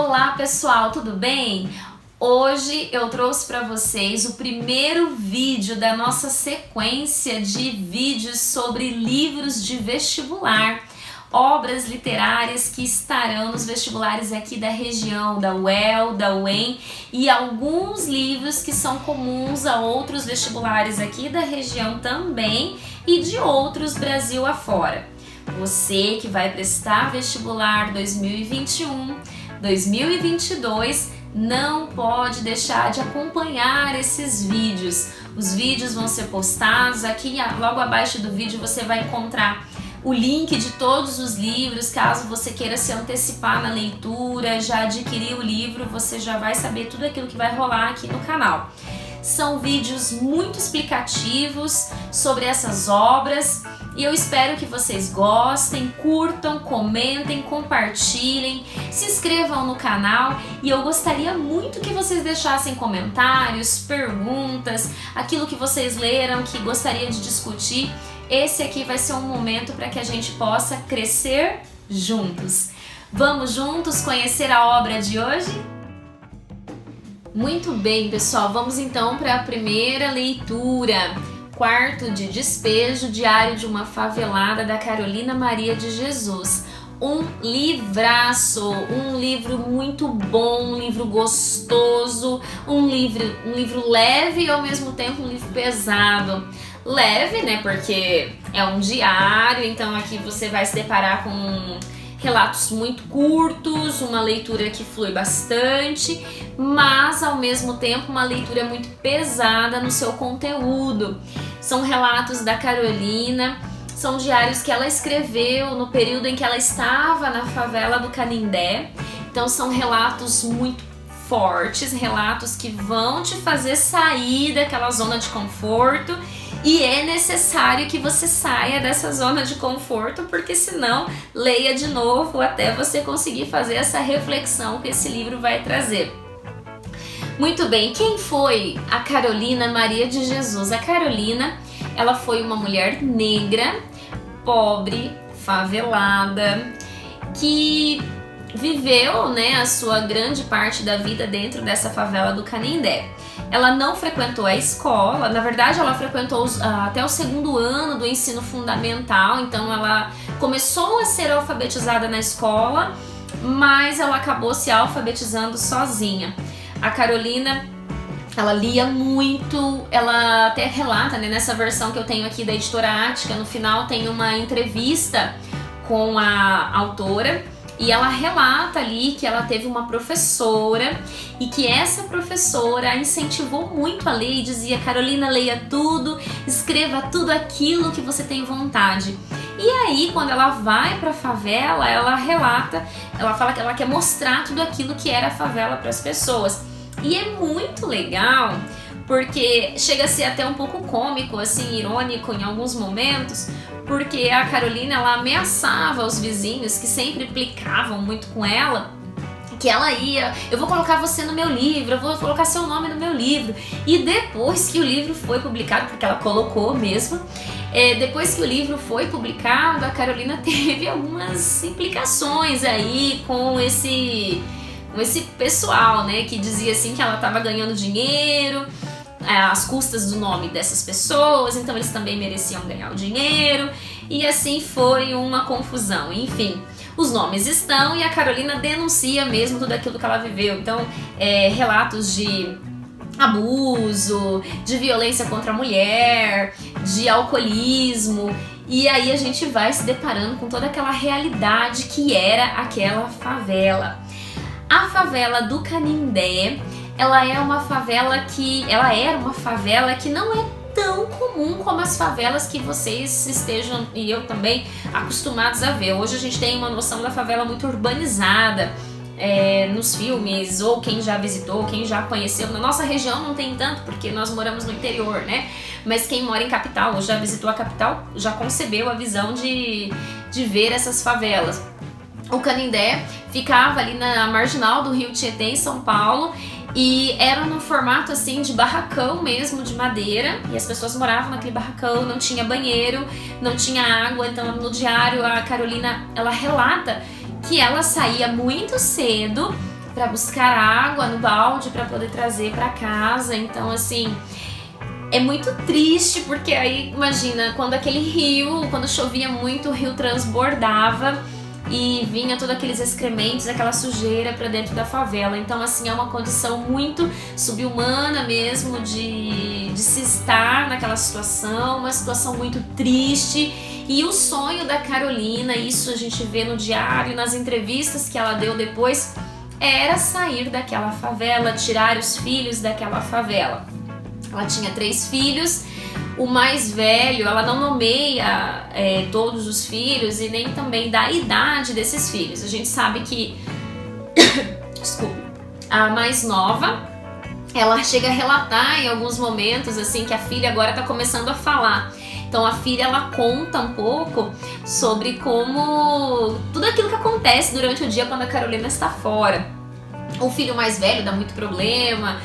Olá pessoal, tudo bem? Hoje eu trouxe para vocês o primeiro vídeo da nossa sequência de vídeos sobre livros de vestibular, obras literárias que estarão nos vestibulares aqui da região, da UEL, da UEM, e alguns livros que são comuns a outros vestibulares aqui da região também e de outros Brasil afora. Você que vai prestar vestibular 2021, 2022, não pode deixar de acompanhar esses vídeos. Os vídeos vão ser postados, aqui logo abaixo do vídeo você vai encontrar o link de todos os livros, caso você queira se antecipar na leitura, já adquirir o livro, você já vai saber tudo aquilo que vai rolar aqui no canal. São vídeos muito explicativos sobre essas obras e eu espero que vocês gostem, curtam, comentem, compartilhem, se inscrevam no canal e eu gostaria muito que vocês deixassem comentários, perguntas, aquilo que vocês leram, que gostariam de discutir. Esse aqui vai ser um momento para que a gente possa crescer juntos. Vamos juntos conhecer a obra de hoje? Muito bem, pessoal, vamos então para a primeira leitura. Quarto de Despejo, Diário de uma Favelada, da Carolina Maria de Jesus. Um livraço, um livro muito bom, um livro gostoso, um livro leve e ao mesmo tempo um livro pesado. Leve, né, porque é um diário, então aqui você vai se deparar com relatos muito curtos, uma leitura que flui bastante, mas ao mesmo tempo uma leitura muito pesada no seu conteúdo. São relatos da Carolina, são diários que ela escreveu no período em que ela estava na favela do Canindé, então são relatos muito fortes, relatos que vão te fazer sair daquela zona de conforto. E é necessário que você saia dessa zona de conforto, porque senão leia de novo até você conseguir fazer essa reflexão que esse livro vai trazer. Muito bem, quem foi a Carolina Maria de Jesus? A Carolina, ela foi uma mulher negra, pobre, favelada, que viveu, né, a sua grande parte da vida dentro dessa favela do Canindé. Ela não frequentou a escola, na verdade ela frequentou até o segundo ano do ensino fundamental, então ela começou a ser alfabetizada na escola, mas ela acabou se alfabetizando sozinha. A Carolina, ela lia muito, ela até relata, né, nessa versão que eu tenho aqui da editora Ática, no final tem uma entrevista com a autora, e ela relata ali que ela teve uma professora e que essa professora a incentivou muito a ler e dizia: Carolina, leia tudo, escreva tudo aquilo que você tem vontade. E aí, quando ela vai para a favela, ela relata, ela fala que ela quer mostrar tudo aquilo que era a favela para as pessoas. E é muito legal, porque chega a ser até um pouco cômico, assim, irônico em alguns momentos, porque a Carolina, ela ameaçava os vizinhos que sempre implicavam muito com ela, que ela ia, eu vou colocar você no meu livro, eu vou colocar seu nome no meu livro. E depois que o livro foi publicado, porque ela colocou mesmo, depois que o livro foi publicado, a Carolina teve algumas implicações aí com esse pessoal, né, que dizia assim que ela estava ganhando dinheiro às custas do nome dessas pessoas, então eles também mereciam ganhar o dinheiro, e assim foi uma confusão. Enfim, os nomes estão e a Carolina denuncia mesmo tudo aquilo que ela viveu, então relatos de abuso, de violência contra a mulher, de alcoolismo, e aí a gente vai se deparando com toda aquela realidade que era aquela favela. A favela do Canindé, ela era uma favela que não é tão comum como as favelas que vocês estejam, e eu também, acostumados a ver. Hoje a gente tem uma noção da favela muito urbanizada nos filmes, ou quem já visitou, quem já conheceu. Na nossa região não tem tanto, porque nós moramos no interior, né? Mas quem mora em capital, ou já visitou a capital, já concebeu a visão de ver essas favelas. O Canindé ficava ali na marginal do Rio Tietê, em São Paulo, e era no formato assim de barracão mesmo, de madeira, e as pessoas moravam naquele barracão, não tinha banheiro, não tinha água. Então no diário a Carolina, ela relata que ela saía muito cedo buscar água no balde para poder trazer para casa. Então, assim, é muito triste, porque aí, imagina, quando aquele rio, quando chovia muito, o rio transbordava e vinha todos aqueles excrementos, aquela sujeira para dentro da favela. Então, assim, é uma condição muito subhumana mesmo de se estar naquela situação, uma situação muito triste. E o sonho da Carolina, isso a gente vê no diário, nas entrevistas que ela deu depois, era sair daquela favela, tirar os filhos daquela favela. Ela tinha 3 filhos, o mais velho, ela não nomeia todos os filhos e nem também dá a idade desses filhos. A gente sabe que desculpa, a mais nova, ela chega a relatar em alguns momentos assim que a filha agora está começando a falar. Então a filha, ela conta um pouco sobre como tudo aquilo que acontece durante o dia quando a Carolina está fora. O filho mais velho dá muito problema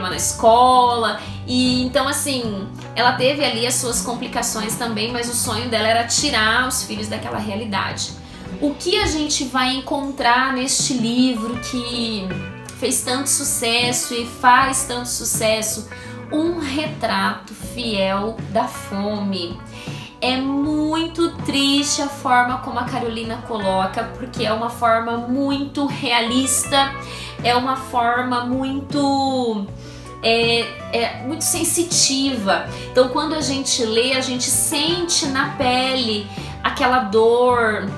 na escola, e então assim, ela teve ali as suas complicações também, mas o sonho dela era tirar os filhos daquela realidade. O que a gente vai encontrar neste livro que fez tanto sucesso e faz tanto sucesso? Um retrato fiel da fome. É muito triste a forma como a Carolina coloca, porque é uma forma muito realista, é uma forma muito muito sensitiva. Então, quando a gente lê, a gente sente na pele aquela dor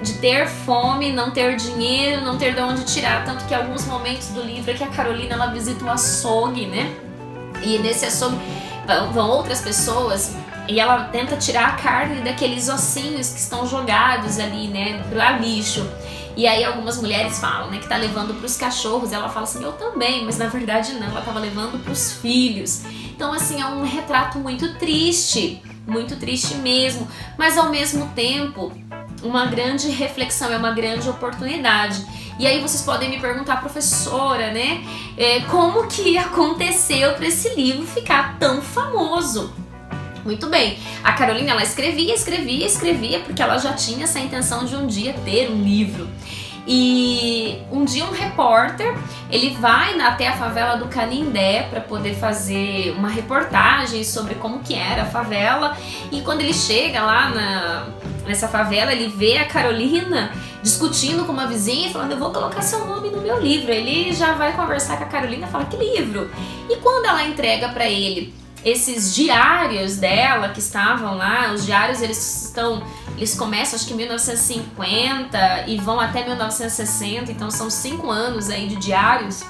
de ter fome, não ter dinheiro, não ter de onde tirar. Tanto que alguns momentos do livro é que a Carolina, ela visita um açougue, né? E nesse açougue vão outras pessoas e ela tenta tirar a carne daqueles ossinhos que estão jogados ali, né, pra lixo. E aí algumas mulheres falam, né, que tá levando pros cachorros. Ela fala assim, eu também, mas na verdade não, ela tava levando pros filhos. Então, assim, é um retrato muito triste mesmo, mas ao mesmo tempo uma grande reflexão, é uma grande oportunidade. E aí vocês podem me perguntar, professora, né, como que aconteceu para esse livro ficar tão famoso? Muito bem, a Carolina, ela escrevia, porque ela já tinha essa intenção de um dia ter um livro. E um dia um repórter, ele vai até a favela do Canindé para poder fazer uma reportagem sobre como que era a favela. E quando ele chega lá nessa favela, ele vê a Carolina discutindo com uma vizinha e falando, eu vou colocar seu nome no meu livro. Ele já vai conversar com a Carolina e fala, que livro? E quando ela entrega para ele esses diários dela que estavam lá, os diários eles começam acho que em 1950 e vão até 1960, então são 5 anos aí de diários.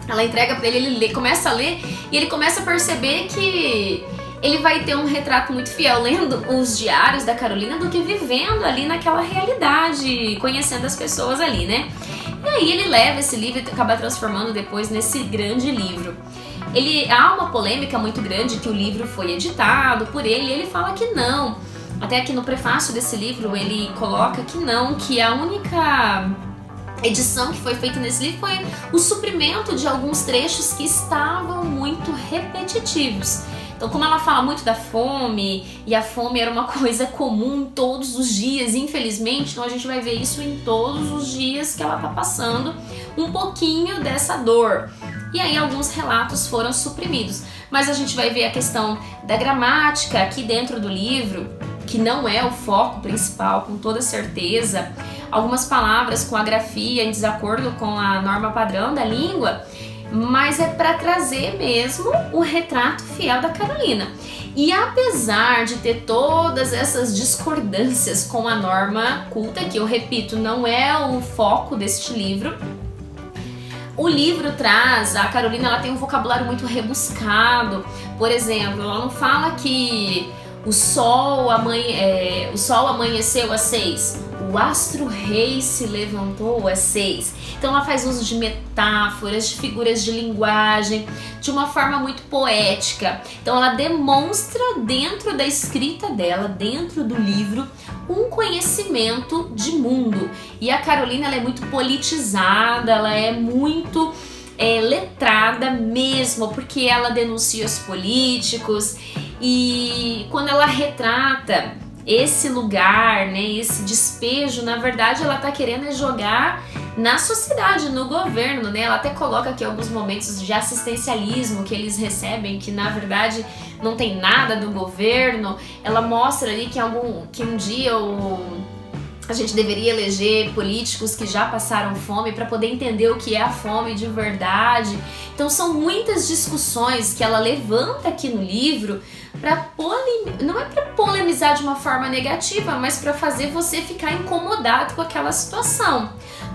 Ela entrega para ele começa a ler e ele começa a perceber que ele vai ter um retrato muito fiel lendo os diários da Carolina do que vivendo ali naquela realidade, conhecendo as pessoas ali, né? E aí ele leva esse livro e acaba transformando depois nesse grande livro. Há uma polêmica muito grande que o livro foi editado por ele, e ele fala que não. Até aqui no prefácio desse livro ele coloca que não, que a única edição que foi feita nesse livro foi o suprimento de alguns trechos que estavam muito repetitivos. Então, como ela fala muito da fome, e a fome era uma coisa comum todos os dias, infelizmente, então a gente vai ver isso em todos os dias que ela tá passando, um pouquinho dessa dor. E aí alguns relatos foram suprimidos. Mas a gente vai ver a questão da gramática aqui dentro do livro, que não é o foco principal, com toda certeza. Algumas palavras com a grafia em desacordo com a norma padrão da língua, mas é para trazer mesmo o retrato fiel da Carolina. E apesar de ter todas essas discordâncias com a norma culta, que eu repito, não é o foco deste livro, o livro traz, a Carolina, ela tem um vocabulário muito rebuscado. Por exemplo, ela não fala que o sol amanheceu às 6, o astro-rei se levantou às 6. Então ela faz uso de metáforas, de figuras de linguagem, de uma forma muito poética. Então ela demonstra dentro da escrita dela, dentro do livro, um conhecimento de mundo. E a Carolina, ela é muito politizada, ela é muito letrada mesmo, porque ela denuncia os políticos. E quando ela retrata esse lugar, né, esse despejo, na verdade ela tá querendo jogar na sociedade, no governo, né? Ela até coloca aqui alguns momentos de assistencialismo que eles recebem, que na verdade não tem nada do governo. Ela mostra ali que um dia a gente deveria eleger políticos que já passaram fome para poder entender o que é a fome de verdade. Então são muitas discussões que ela levanta aqui no livro não é para polemizar de uma forma negativa, mas para fazer você ficar incomodado com aquela situação.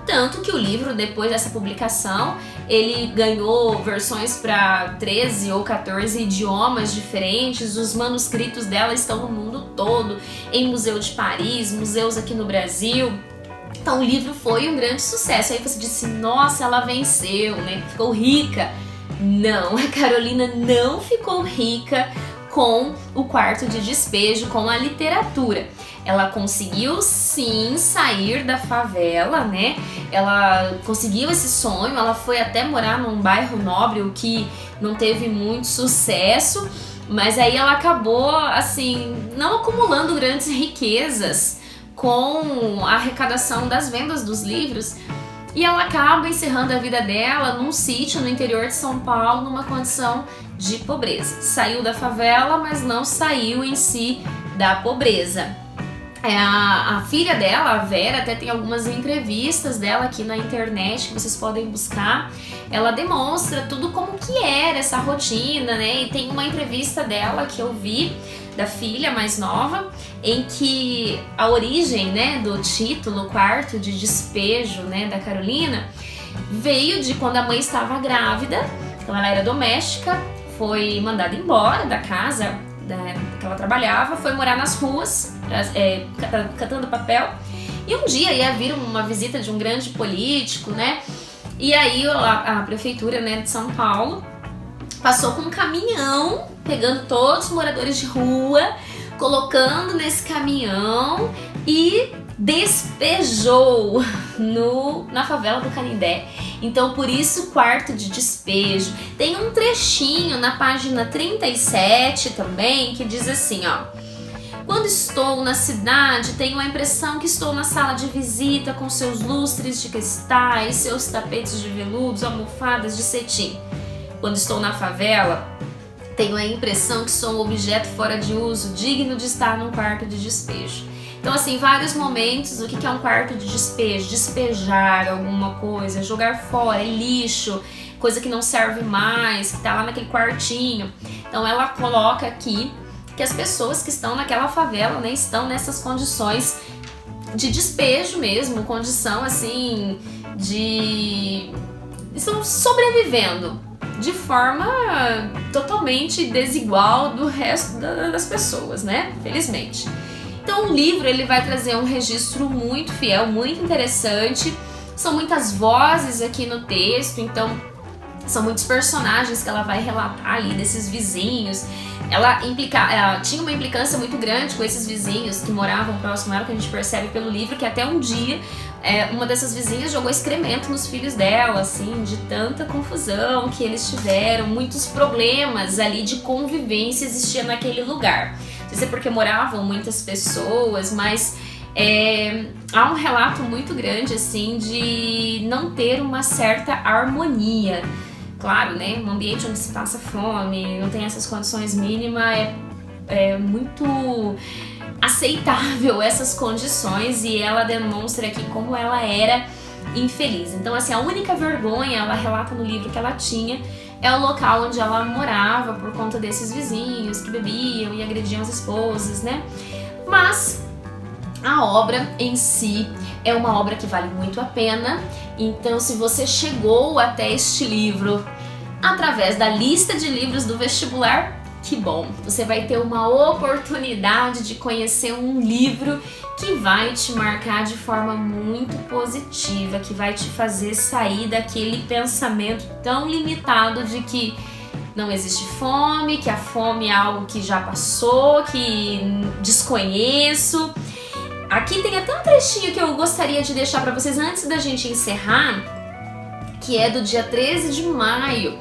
Tanto que o livro, depois dessa publicação, ele ganhou versões para 13 ou 14 idiomas diferentes. Os manuscritos dela estão no mundo todo, em Museu de Paris, museus aqui no Brasil. Então o livro foi um grande sucesso. Aí você disse, nossa, ela venceu, né? Ficou rica. Não, a Carolina não ficou rica com o Quarto de Despejo, com a literatura. Ela conseguiu sim sair da favela, né? Ela conseguiu esse sonho, ela foi até morar num bairro nobre, o que não teve muito sucesso, mas aí ela acabou, assim, não acumulando grandes riquezas com a arrecadação das vendas dos livros, e ela acaba encerrando a vida dela num sítio no interior de São Paulo, numa condição de pobreza. Saiu da favela, mas não saiu em si da pobreza. A filha dela, a Vera, até tem algumas entrevistas dela aqui na internet que vocês podem buscar. Ela demonstra tudo como que era essa rotina, né? E tem uma entrevista dela que eu vi, da filha mais nova, em que a origem, né, do título Quarto de Despejo, né, da Carolina, veio de quando a mãe estava grávida. Então ela era doméstica, foi mandada embora da casa que ela trabalhava, foi morar nas ruas, catando papel, e um dia ia vir uma visita de um grande político, né? E aí a prefeitura, né, de São Paulo passou com um caminhão, pegando todos os moradores de rua, colocando nesse caminhão e despejou na favela do Canindé. Então por isso Quarto de Despejo. Tem um trechinho na página 37 também que diz assim, ó: quando estou na cidade, tenho a impressão que estou na sala de visita com seus lustres de cristais, seus tapetes de veludos, almofadas de cetim. Quando estou na favela, tenho a impressão que sou um objeto fora de uso, digno de estar num quarto de despejo. Então, assim, vários momentos, o que é um quarto de despejo? Despejar alguma coisa, jogar fora, é lixo, coisa que não serve mais, que tá lá naquele quartinho. Então, ela coloca aqui que as pessoas que estão naquela favela, né, estão nessas condições de despejo mesmo, condição, assim, estão sobrevivendo de forma totalmente desigual do resto das pessoas, né? Felizmente. Então o livro ele vai trazer um registro muito fiel, muito interessante. São muitas vozes aqui no texto, então são muitos personagens que ela vai relatar ali, desses vizinhos. Ela tinha uma implicância muito grande com esses vizinhos que moravam próximo a ela, que a gente percebe pelo livro, que até um dia uma dessas vizinhas jogou excremento nos filhos dela, assim, de tanta confusão que eles tiveram, muitos problemas ali de convivência existiam naquele lugar. Não sei se é porque moravam muitas pessoas, mas há um relato muito grande, assim, de não ter uma certa harmonia. Claro, né, um ambiente onde se passa fome, não tem essas condições mínimas, é muito aceitável essas condições, e ela demonstra aqui como ela era infeliz. Então, assim, a única vergonha, ela relata no livro que ela tinha, é o local onde ela morava por conta desses vizinhos que bebiam e agrediam as esposas, né? Mas a obra em si é uma obra que vale muito a pena. Então, se você chegou até este livro através da lista de livros do vestibular, que bom! Você vai ter uma oportunidade de conhecer um livro que vai te marcar de forma muito positiva, que vai te fazer sair daquele pensamento tão limitado de que não existe fome, que a fome é algo que já passou, que desconheço. Aqui tem até um trechinho que eu gostaria de deixar para vocês antes da gente encerrar, que é do dia 13 de maio.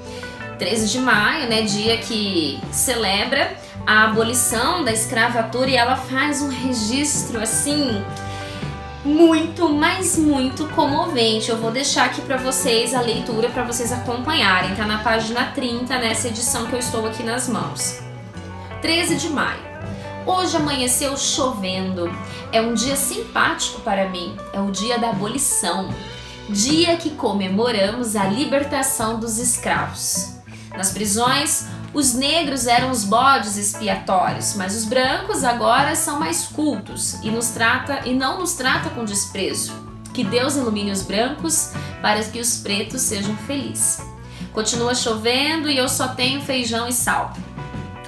13 de maio, né, dia que celebra a abolição da escravatura, e ela faz um registro, assim, muito, mas muito comovente. Eu vou deixar aqui para vocês a leitura para vocês acompanharem. Tá na página 30, nessa edição que eu estou aqui nas mãos. 13 de maio. Hoje amanheceu chovendo. É um dia simpático para mim. É o dia da abolição. Dia que comemoramos a libertação dos escravos. Nas prisões, os negros eram os bodes expiatórios, mas os brancos agora são mais cultos e não nos trata com desprezo. Que Deus ilumine os brancos para que os pretos sejam felizes. Continua chovendo e eu só tenho feijão e sal.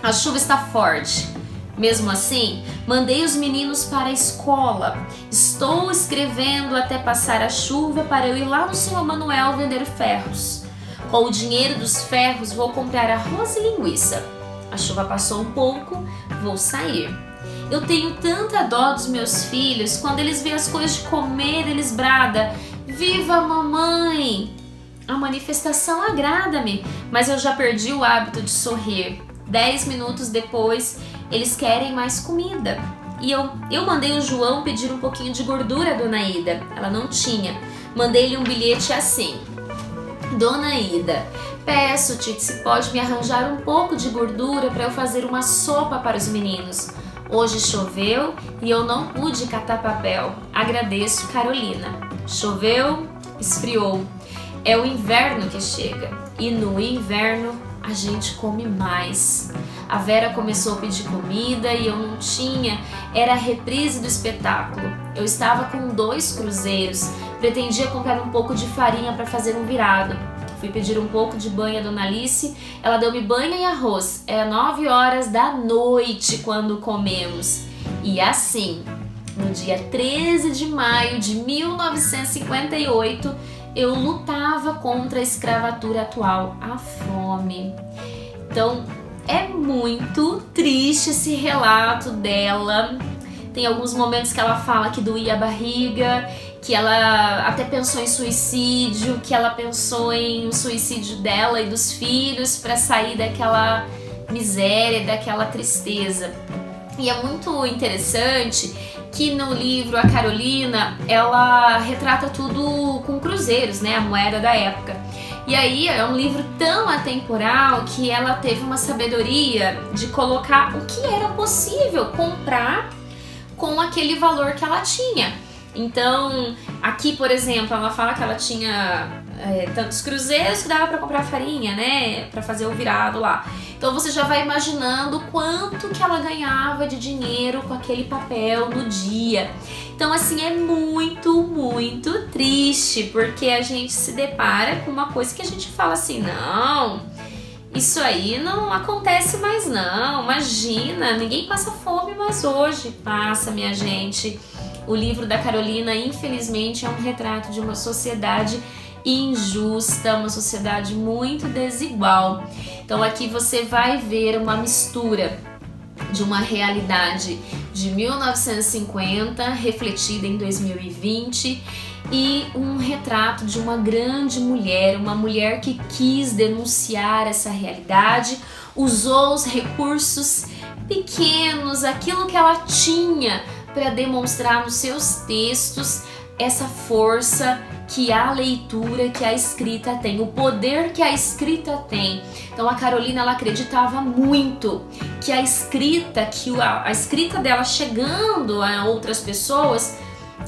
A chuva está forte. Mesmo assim, mandei os meninos para a escola. Estou escrevendo até passar a chuva para eu ir lá no Sr. Manuel vender ferros. Com o dinheiro dos ferros vou comprar arroz e linguiça. A chuva passou um pouco, vou sair. Eu tenho tanta dó dos meus filhos. Quando eles veem as coisas de comer, eles bradam: "Viva a mamãe!" A manifestação agrada-me, mas eu já perdi o hábito de sorrir. 10 minutos depois, eles querem mais comida. E eu mandei o João pedir um pouquinho de gordura à Dona Ida. Ela não tinha. Mandei-lhe um bilhete assim: "Dona Ida, peço-te se pode me arranjar um pouco de gordura para eu fazer uma sopa para os meninos. Hoje choveu e eu não pude catar papel. Agradeço, Carolina." Choveu, esfriou. É o inverno que chega. E no inverno a gente come mais. A Vera começou a pedir comida e eu não tinha. Era a reprise do espetáculo. Eu estava com 2 cruzeiros. Pretendia comprar um pouco de farinha para fazer um virado. Fui pedir um pouco de banha à Dona Alice. Ela deu-me banha e arroz. Era 9 horas da noite quando comemos. E assim, no dia 13 de maio de 1958, eu lutava contra a escravatura atual, a fome. Então, é muito triste esse relato dela. Tem alguns momentos que ela fala que doía a barriga, que ela até pensou em suicídio, que ela pensou em o suicídio dela e dos filhos para sair daquela miséria, daquela tristeza. E é muito interessante que no livro a Carolina, ela retrata tudo com cruzeiros, né, a moeda da época. E aí é um livro tão atemporal que ela teve uma sabedoria de colocar o que era possível comprar com aquele valor que ela tinha. Então, aqui, por exemplo, ela fala que ela tinha tantos cruzeiros que dava para comprar farinha, né, para fazer o virado lá. Então você já vai imaginando quanto que ela ganhava de dinheiro com aquele papel no dia. Então, assim, é muito, muito triste, porque a gente se depara com uma coisa que a gente fala assim: não, isso aí não acontece mais não, imagina, ninguém passa fome mais hoje. Passa, minha gente. O livro da Carolina, infelizmente, é um retrato de uma sociedade injusta, uma sociedade muito desigual. Então aqui você vai ver uma mistura de uma realidade de 1950 refletida em 2020 e um retrato de uma grande mulher, uma mulher que quis denunciar essa realidade, usou os recursos pequenos, aquilo que ela tinha, para demonstrar nos seus textos essa força que a leitura, que a escrita tem, o poder que a escrita tem. Então a Carolina, ela acreditava muito que a escrita dela chegando a outras pessoas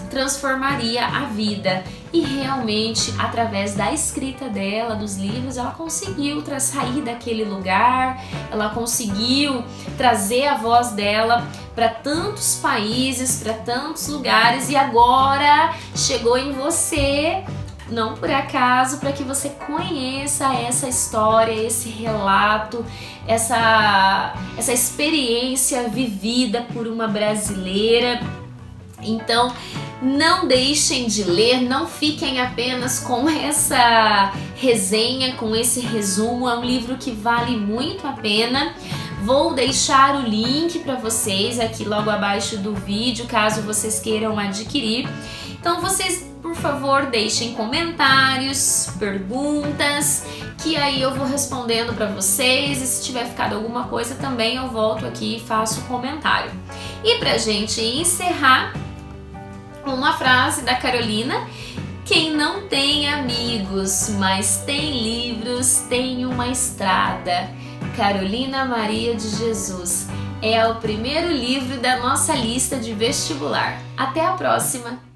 transformaria a vida. E realmente, através da escrita dela, dos livros, ela conseguiu sair daquele lugar, ela conseguiu trazer a voz dela para tantos países, para tantos lugares, e agora chegou em você, não por acaso, para que você conheça essa história, esse relato, essa experiência vivida por uma brasileira. Então, não deixem de ler, não fiquem apenas com essa resenha, com esse resumo. É um livro que vale muito a pena. Vou deixar o link para vocês aqui logo abaixo do vídeo, caso vocês queiram adquirir. Então vocês, por favor, deixem comentários, perguntas, que aí eu vou respondendo para vocês. E se tiver ficado alguma coisa também, eu volto aqui e faço comentário. E pra gente encerrar, Uma frase da Carolina: quem não tem amigos, mas tem livros, tem uma estrada. Carolina Maria de Jesus é o primeiro livro da nossa lista de vestibular. Até a próxima!